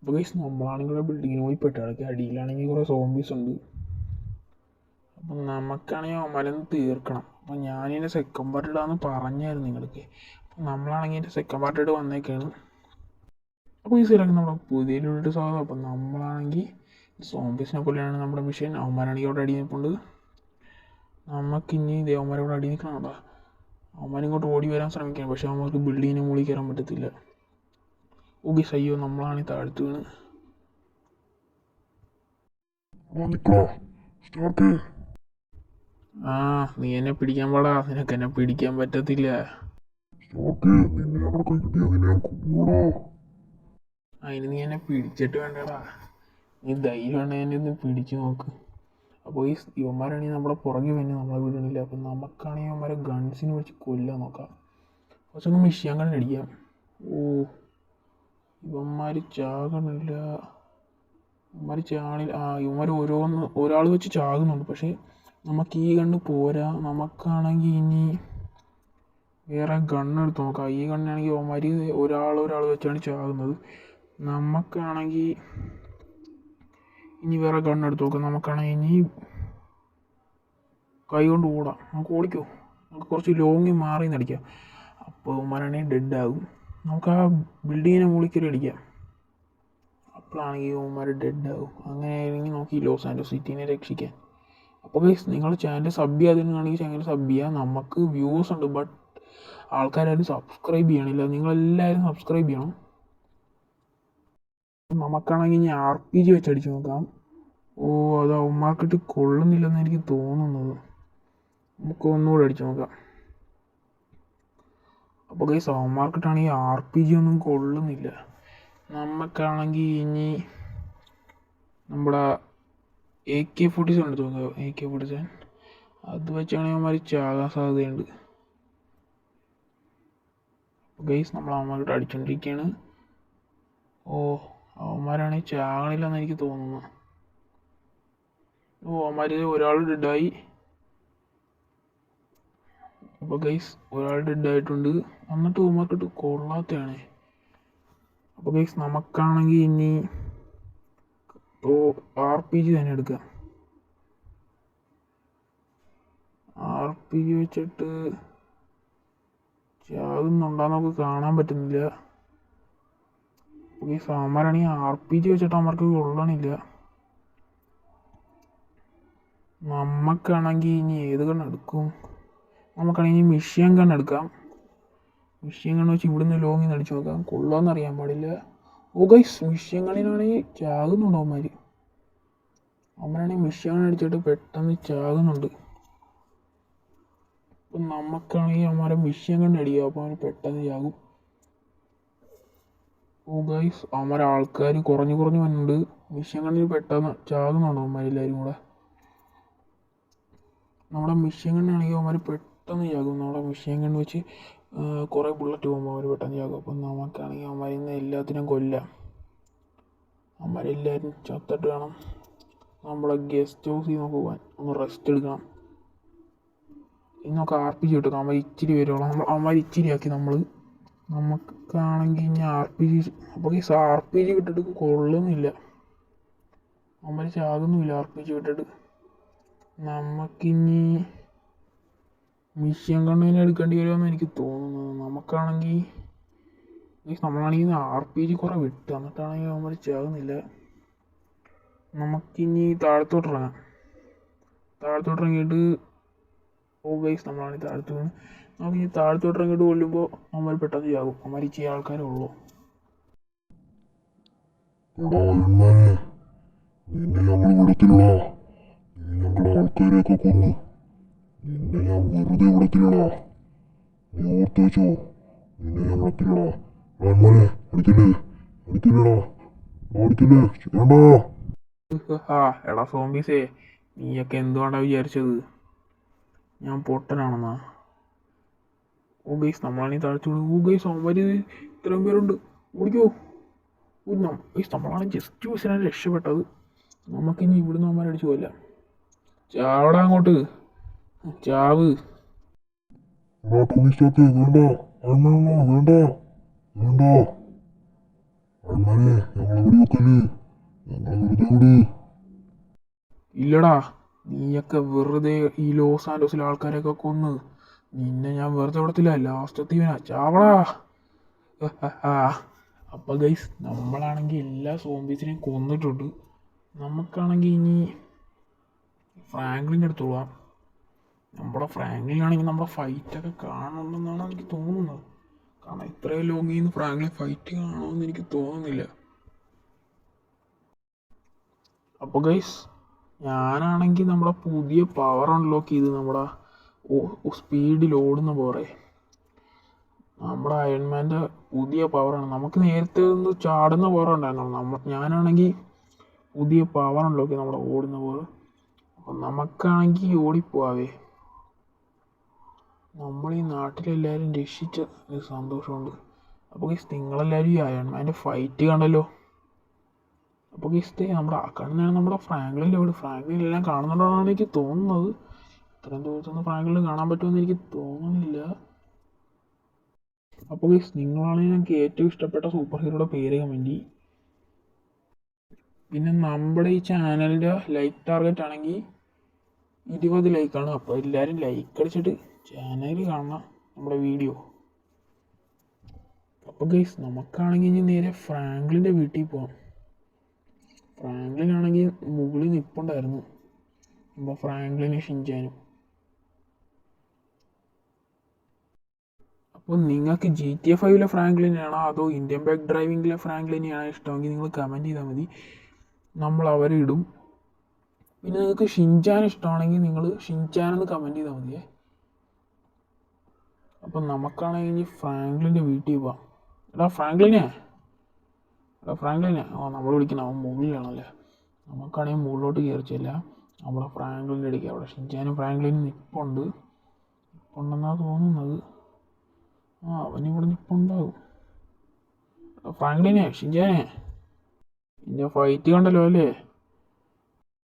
അപ്പോൾ ഗൈസ് നമ്മളാണെങ്കിൽ ബിൽഡിങ്ങിന് പോയി പെട്ടാൾക്ക് അടിയിലാണെങ്കിൽ കുറേ സോംബീസ് ഉണ്ട്. അപ്പം നമുക്കാണെങ്കിൽ അവന്മാരൊന്ന് തീർക്കണം. അപ്പം ഞാനിതിൻ്റെ സെക്കൻഡ് പാർട്ട് ഇടാമെന്ന് പറഞ്ഞായിരുന്നു നിങ്ങൾക്ക്. അപ്പം നമ്മളാണെങ്കിൽ ഇതിൻ്റെ സെക്കൻഡ് പാർട്ട് ഇട്ട് വന്നേക്കാണ്. അപ്പോൾ ഈ സ്ഥലമൊക്കെ നമ്മുടെ പുതിയതിലോട്ട് സ്വാഗതം. അപ്പം നമ്മളാണെങ്കിൽ സോംബീസിനെ പോലെയാണ് നമ്മുടെ മിഷൻ. അവന്മാരാണെങ്കിൽ അവിടെ അടി നിൽപ്പുണ്ട്. നമുക്കിനി ദേവന്മാരോട് അടി നിൽക്കണം കേട്ടോ. അവന്മാരിങ്ങോട്ട് ഓടി വരാൻ ശ്രമിക്കണം, പക്ഷെ അവന്മാർക്ക് ബിൽഡിങ്ങിന് മുകളിൽ കയറാൻ പറ്റത്തില്ല. ഓക്കെ അയ്യോ നമ്മളാണെങ്കിൽ താഴ്ത്തു വീണ്. ആ നീ എന്നെ പിടിക്കാൻ പാടാ, നിനക്ക് എന്നെ പിടിക്കാൻ പറ്റത്തില്ല. അതിന് നീ എന്നെ പിടിച്ചിട്ട് വേണ്ടടാ, നീ ധൈര്യമാണ് എന്നെ ഒന്ന് പിടിച്ചു നോക്ക്. അപ്പോൾ ഈ ഇവന്മാരാണെങ്കിൽ നമ്മുടെ പുറകെ വന്ന് നമ്മളെ വിടണില്ല. അപ്പം നമുക്കാണെങ്കിൽ ഇവന്മാരെ ഗൺസിന് വെച്ച് കൊല്ലാൻ നോക്കാം. കുറച്ചൊന്ന് മിഷ്യൻ കണ്ടടിക്കാം. ഓ ഇവന്മാർ ചാകണില്ല, ഇവന്മാർ ചാണില്ല. ഇവന്മാർ ഒരാൾ വെച്ച് ചാകുന്നുണ്ട്. പക്ഷേ നമുക്ക് ഈ ഗണ്ണ് പോരാ. നമുക്കാണെങ്കിൽ ഇനി വേറെ ഗണ്ണെടുത്ത് നോക്കാം. ഈ ഗണ്ണാണെങ്കിൽ ഇവന്മാർ ഒരാൾ വെച്ചാണ് ചാകുന്നത്. നമുക്കാണെങ്കിൽ ഇനി വേറെ ഗണ്ണെടുത്ത് നോക്കാം. നമുക്കാണെങ്കിൽ ഇനി കൈ കൊണ്ട് ഓടാം. നമുക്ക് ഓടിക്കോ, നമുക്ക് കുറച്ച് ലോങ്ങിൽ മാറി നടിക്കാം. അപ്പോൾ ഇവന്മാരാണെങ്കിൽ ഡെഡ് ആകും. നമുക്ക് ആ ബിൽഡിങ്ങിനെ മുകളിൽ കയറി അടിക്കാം. അപ്പോഴാണെങ്കിൽ ഇവന്മാർ ഡെഡ് ആകും. അങ്ങനെയാണെങ്കിൽ നമുക്ക് ഈ ലോസ് ആൻഡോസ് സിറ്റീനെ രക്ഷിക്കാൻ. അപ്പോൾ ഗൈസ് നിങ്ങൾ ചാനൽ സബ് ചെയ്യാതിരുന്നാണെങ്കിൽ ചാനൽ സബ് ചെയ്യുക. നമുക്ക് വ്യൂസ് ഉണ്ട്, ബട്ട് ആൾക്കാരും സബ്സ്ക്രൈബ് ചെയ്യണില്ല. നിങ്ങളെല്ലാവരും സബ്സ്ക്രൈബ് ചെയ്യണം. നമുക്കാണെങ്കിൽ ഇനി RPG വെച്ച് അടിച്ച് നോക്കാം. ഓ അത് അവന്മാർക്കിട്ട് കൊള്ളുന്നില്ലെന്ന് എനിക്ക് തോന്നുന്നത്. നമുക്ക് ഒന്നുകൂടെ അടിച്ച് നോക്കാം. അപ്പോൾ ഗൈസ് അവന്മാർക്കിട്ടാണെങ്കിൽ RPG ഒന്നും കൊള്ളുന്നില്ല. നമുക്കാണെങ്കിൽ ഇനി നമ്മുടെ AK-47 എടുത്ത് നോക്കാം. AK-47 അത് വെച്ചാണെങ്കിൽ അവന്മാർ ചാകാൻ സാധ്യതയുണ്ട്. ഗൈസ് നമ്മൾ അവന്മാരോട്ട് അടിച്ചുകൊണ്ടിരിക്കുകയാണ്. ഓ അവന്മാരാണെങ്കിൽ ചാകണില്ലെന്ന് എനിക്ക് തോന്നുന്നു. ഓ അവന്മാർ ഒരാൾ ഡെഡായി. അപ്പോൾ ഗൈസ് ഒരാൾ ഡെഡായിട്ടുണ്ട്. എന്നിട്ട് അവന്മാർക്കിട്ട് കൊള്ളാത്തതാണ്. അപ്പോൾ ഗൈസ് നമുക്കാണെങ്കിൽ ഇനി RPG തന്നെ എടുക്കാം. RPG വെച്ചിട്ട് ചാകുന്നുണ്ടോയെന്ന് നമുക്ക് കാണാൻ പറ്റുന്നില്ല. ഈ സാമാരാണെങ്കിൽ RPG വെച്ചിട്ട് അവന്മാർക്ക് കൊള്ളണില്ല. നമുക്കാണെങ്കിൽ ഇനി ഏത് കണ്ണെടുക്കും? നമുക്കാണെങ്കിൽ മിഷ്യൻ കണ്ണെടുക്കാം. മിഷ്യൻ കണ്ണ് വെച്ച് ഇവിടുന്ന് ലോങ്ങിൽ നിന്ന് അടിച്ച് നോക്കാം. കൊള്ളാമെന്ന് അറിയാൻ പാടില്ല. ഓ ഗൈസ് മിഷ്യൻ കണ്ണിനാണെങ്കിൽ ചാകുന്നുണ്ട് അവന്മാർ. അവന്മാരാണെങ്കിൽ മിഷ്യൻ കണ്ണ് അടിച്ചിട്ട് പെട്ടെന്ന് ചാകുന്നുണ്ട്. അപ്പം നമുക്കാണെങ്കിൽ അവന്മാരെ മിഷ്യൻ കണ്ണ് അടിക്കുക. അപ്പോൾ അവന് പെട്ടെന്ന് ചാകും. ഓ ഗൈസ് അവന്മാരെ ആൾക്കാർ കുറഞ്ഞു വന്നിട്ടുണ്ട്. മിഷ്യൻ കണ്ണിന് പെട്ടെന്ന് ചാകുന്നുണ്ടോ അവന്മാരെല്ലാവരും കൂടെ? നമ്മുടെ മിഷ്യൻ കണ്ണാണെങ്കിൽ അവന്മാർ പെട്ടെന്ന് ചാകും. നമ്മുടെ മിഷ്യൻ കണ്ണ് വെച്ച് കുറേ ബുള്ളറ്റ് പോകുമ്പോൾ അവർ പെട്ടെന്ന് ചാകും. അപ്പം നമുക്കാണെങ്കിൽ അവന്മാരിൽ നിന്ന് എല്ലാത്തിനും കൊല്ലാം. അവന്മാരെല്ലാവരും ചത്തിട്ട് വേണം നമ്മളെ ഗസ്റ്റ് ഹൗസിൽ നിന്ന് പോകാൻ. ഒന്ന് റെസ്റ്റ് എടുക്കണം. ഇന്നൊക്കെ RPG കിട്ടും. അവന്മാർ ഇച്ചിരി വരുള്ളൂ. അവന്മാർ ഇച്ചിരി ആക്കി നമുക്കാണെങ്കിൽ ഇനി RPG. അപ്പോൾ ഈ RPG വിട്ടിട്ട് കൊള്ളുന്നില്ല. അവന്മാർ ചാകുന്നുമില്ല RPG വിട്ടിട്ട്. നമുക്കിനി മിഷ്യൻ കണ്ണിനെ എടുക്കേണ്ടി വരുമെന്ന് എനിക്ക് തോന്നുന്നത്. നമുക്കാണെങ്കിൽ നമ്മളാണെങ്കിൽ RPG കുറേ വിട്ട്, എന്നിട്ടാണെങ്കിൽ അവന്മാർ ചാകുന്നില്ല. നമുക്കിനി താഴത്തോട്ടിറങ്ങിയിട്ട് ഓ ഗൈസ് നമ്മളാണെങ്കിൽ താഴത്ത് വീണ്. നമുക്കിനി താഴത്തോട്ടിറങ്ങിയിട്ട് കൊല്ലുമ്പോൾ അവന്മാർ പെട്ടെന്ന് ചാകും. അവന്മാർ ഇച്ചിരി ആൾക്കാരേ ഉള്ളൂ. ഞങ്ങളുടെ ആൾക്കാരെയൊക്കെ കൊന്നു. നിന്നെ ഞാൻ വെറുതെ വിടത്തില്ലടാ, നീ ഓർത്തു വെച്ചോ. നിന്നെ ഞാൻ വിടത്തില്ലടാ. മോനെ അടിക്കില്ലേടാ, അടിക്കില്ലേ വേണ്ടാ. എടാ സോംബീസേ, നീയൊക്കെ എന്തുകൊണ്ടാ വിചാരിച്ചത് ഞാൻ പൊട്ടനാണെന്നാ? ഓ ഗൈസ് നമ്മളാണെങ്കിൽ താഴ്ച. ഓ ഗൈസ് അവന്മാർ ഇത്രയും പേരുണ്ട്, ഓടിക്കോ. ഗൈസ് നമ്മളാണ് ജസ്റ്റ് മിസ്സിനാണ് രക്ഷപ്പെട്ടത്. നമുക്കിനി ഇവിടുന്ന് അവന്മാരടിച്ചു കൊല്ലാം. ചാവടാ അങ്ങോട്ട്, ചാവ്. വേണ്ട വേണ്ട വേണ്ട. അയൺമാനെ ഞങ്ങളെ വെടിവെക്കല്ലേ, ഞങ്ങളെ വെറുതെ വിട്. ഇല്ലടാ, നീയൊക്കെ വെറുതെ ഈ ലോസ് ആൻഡോസിലെ ആൾക്കാരെയൊക്കെ കൊന്ന് നിന്നെ ഞാൻ വെറുതെ വിടത്തില്ല. ലാസ്റ്റ് എത്തിവനാ ചാവടാ. അപ്പോൾ ഗൈസ്, നമ്മളാണെങ്കിൽ എല്ലാ സോംബീസിനെയും കൊന്നിട്ടുണ്ട്. നമുക്കാണെങ്കിൽ ഇനി ഫ്രാങ്ക്ലിൻ്റെ അടുത്ത് പോവാം. നമ്മുടെ ഫ്രാങ്ക്ലിനാണെങ്കിൽ നമ്മുടെ ഫൈറ്റൊക്കെ കാണുന്നുണ്ടെന്നാണ് എനിക്ക് തോന്നുന്നത്. കാരണം ഇത്രയും ലോങ്ങിൽ നിന്ന് ഫ്രാങ്ക്ലിൻ ഫൈറ്റ് കാണുമെന്ന് എനിക്ക് തോന്നുന്നില്ല. അപ്പോൾ ഗൈസ്, ഞാനാണെങ്കിൽ നമ്മുടെ പുതിയ പവർ അൺലോക്ക് ചെയ്ത് നമ്മുടെ സ്പീഡിൽ ഓടുന്ന പോരെ നമ്മുടെ അയൺമാൻ്റെ പുതിയ പവറാണ്. നമുക്ക് നേരത്തെ ഒന്ന് ചാടുന്ന പവർ ഉണ്ടായിരുന്നു. ഞാനാണെങ്കിൽ പുതിയ പവർ അൺലോക്ക് ചെയ്ത് നമ്മുടെ ഓടുന്ന പവർ. അപ്പം നമുക്കാണെങ്കിൽ ഓടിപ്പോവാവേ. നമ്മൾ ഈ നാട്ടിലെല്ലാവരും രക്ഷിച്ച ഒരു സന്തോഷമുണ്ട്. അപ്പോൾ ഗൈസ്, നിങ്ങളെല്ലാവരും ഈ അയൺമാൻ്റെ ഫൈറ്റ് കണ്ടല്ലോ. അപ്പോൾ ഗൈസ്, നമ്മുടെ കാണുന്നതാണ് നമ്മുടെ ഫ്രാങ്ക്ലിൻ്റെ വീട്. ഫ്രാങ്ക്ലിൻ എല്ലാം കാണുന്നുണ്ടെന്നാണ് എനിക്ക് തോന്നുന്നത്. ഇത്രയും ദൂരത്തൊന്നും ഫ്രാങ്ക്ലിൻ കാണാൻ പറ്റുമെന്ന് എനിക്ക് തോന്നുന്നില്ല. അപ്പോൾ ഗൈസ്, നിങ്ങളാണെങ്കിൽ എനിക്ക് ഏറ്റവും ഇഷ്ടപ്പെട്ട സൂപ്പർ ഹീറോയുടെ പേര് കമൻറ്റ്. പിന്നെ നമ്മുടെ ഈ ചാനലിൻ്റെ ലൈക്ക് ടാർഗറ്റ് ആണെങ്കിൽ 20 ലൈക്കാണ്. അപ്പോൾ എല്ലാവരും ലൈക്ക് അടിച്ചിട്ട് ചാനലിൽ കാണണം നമ്മുടെ വീഡിയോ. അപ്പോൾ ഗൈസ്, നമുക്കാണെങ്കിൽ ഇനി നേരെ ഫ്രാങ്ക്ലിൻ്റെ വീട്ടിൽ പോകാം. ഫ്രാങ്ക്ലിനാണെങ്കിൽ മുകളിൽ നിൽപ്പുണ്ടായിരുന്നു അപ്പോൾ ഫ്രാങ്ക്ലിനെ ഷിൻചാനും. അപ്പോൾ നിങ്ങൾക്ക് GTA 5 ഫ്രാങ്ക്ലിനെയാണോ അതോ ഇന്ത്യൻ ബാക്ക് ഡ്രൈവിങ്ങിലെ ഫ്രാങ്ക്ലിനെയാണോ ഇഷ്ടമെങ്കിൽ നിങ്ങൾ കമൻറ്റ് ചെയ്താൽ മതി, നമ്മൾ അവരെ ഇടും. പിന്നെ നിങ്ങൾക്ക് ഷിൻചാൻ ഇഷ്ടമാണെങ്കിൽ നിങ്ങൾ ഷിൻചാനെന്ന് കമൻറ്റ് ചെയ്താൽ മതിയേ. അപ്പം നമുക്കാണെങ്കിൽ ഇനി ഫ്രാങ്ക്ലിൻ്റെ വീട്ടിൽ പോവാം. ഫ്രാങ്ക്ലിനെ നമ്മൾ വിളിക്കണം, അവൻ മുകളിലാണല്ലേ. നമുക്കാണെങ്കിൽ മുകളിലോട്ട് കയറിച്ചില്ല. നമ്മളെ ഫ്രാങ്ക്ലിൻ്റെ ഇടയ്ക്ക് അവിടെ ഷിൻചാനും ഫ്രാങ്ക്ലിനും നിൽപ്പുണ്ടെന്നാണ് തോന്നുന്നത്. അവനിവിടെ നിൽപ്പുണ്ടാവും. ഫ്രാങ്ക്ലിനെ, ഷിൻചാനെ, ഇതിൻ്റെ ഫൈറ്റ് കണ്ടല്ലോ അല്ലേ?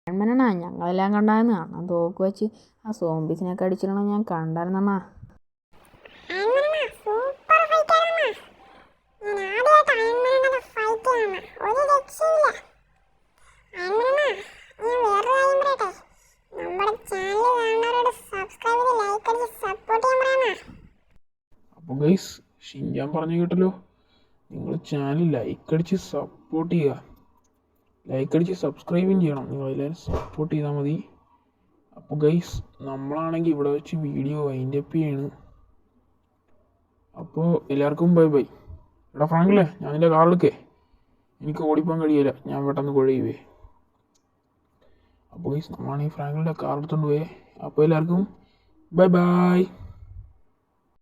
അയൺമാനാ, ഞങ്ങളെല്ലാം കണ്ടായിരുന്നു. അണ്ണൻ തോക്ക് വെച്ച് ആ സോംബീസിനൊക്കെ അടിച്ചിരണം ഞാൻ കണ്ടായിരുന്നണ്ണാ. അപ്പോൾ ഗൈസ്, ഷിൻചാൻ പറഞ്ഞു കേട്ടല്ലോ, നിങ്ങൾ ചാനൽ ലൈക്ക് അടിച്ച് സപ്പോർട്ട് ചെയ്യുക. ലൈക്ക് അടിച്ച് സബ്സ്ക്രൈബും ചെയ്യണം. നിങ്ങളെല്ലാവരും സപ്പോർട്ട് ചെയ്താൽ മതി. അപ്പോൾ ഗൈസ്, നമ്മളാണെങ്കിൽ ഇവിടെ വെച്ച് വീഡിയോ വൈൻഡ് അപ്പ് ചെയ്യാണ്. അപ്പോൾ എല്ലാവർക്കും ബൈ ബൈ. എടാ ഫ്രാങ്ക്ലിനെ, ഞാൻ നിൻ്റെ കാർ എടുക്കേ, എനിക്ക് ഓടിപ്പോകാൻ കഴിയില്ല, ഞാൻ പെട്ടെന്ന് കുഴയുവേ. അപ്പോൾ ഗൈസ്, നമ്മളാണെങ്കിൽ ഫ്രാങ്ക്ലിൻ്റെ കാർ എടുത്തുകൊണ്ട് പോയേ. അപ്പോൾ എല്ലാവർക്കും ബൈ ബൈ.